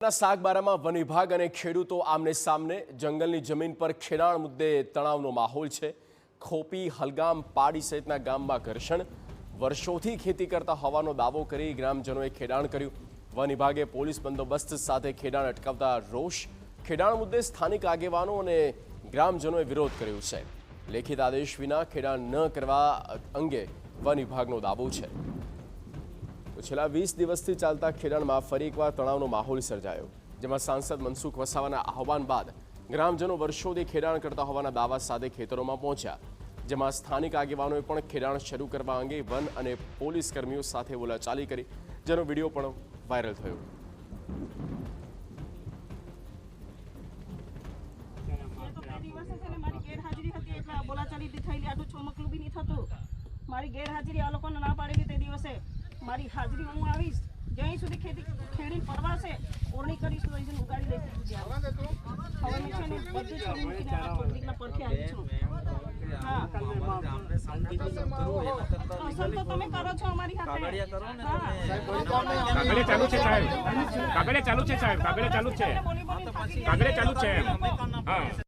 સાગબારામાં one વિભાગ અને ખેડૂતો આમને સામને જંગલની જમીન પર ખેડાણ મુદ્દે તણાવનો માહોલ છે। ખોપી, હલગામ, પાડી સહિતના ગામમાં ઘર્ષણ, વર્ષોથી ખેતી કરતા હોવાનો દાવો કરી ગ્રામજનોએ ખેડાણ કર્યું। વન વિભાગે પોલીસ બંદોબસ્ત સાથે ખેડાણ અટકાવતા રોષ। ખેડાણ મુદ્દે સ્થાનિક આગેવાનો અને ગ્રામજનોએ વિરોધ કર્યો છે। લેખિત આદેશ વિના ખેડાણ ન કરવા અંગે વન વિભાગનો દાવો છે। છેલ્લા 20 દિવસથી ચાલતા ખેડાણમાં ફરી એકવાર તણાવનો માહોલ સર્જાયો, જેમાં સાંસદ મનસુખ વસાવાના આહવાન બાદ ગ્રામજનો વર્ષોથી ખેડાણ કરતા હોવાના દાવા સાથે ખેતરોમાં પહોંચ્યા, જેમાં સ્થાનિક આગેવાનોએ પણ ખેડાણ શરૂ કરવા અંગે વન અને પોલીસ કર્મીઓ સાથે બોલાચાલી કરી, જેનો વિડીયો પણ વાયરલ થયો। મારી ગેરહાજરી આ લોકોને ના પાડેલી તે દિવસે મારી હાજરી હું આવીશ જ્યાં સુધી ખેડી પરવાશે ઓરણી કરીશ તો એને ઉગાડી લઈશ। હવે મેં છે ને બધું છોડી મૂકીને આ પબ્લિકના પરખે આવી છું। હા અસલ તો તમે કરો છો અમારી સાથે। કાગળિયા ચાલુ છે સાહેબ, કાગળિયા ચાલુ છે સાહેબ, કાગળિયા ચાલુ છે, કાગળિયા ચાલુ છે। હા।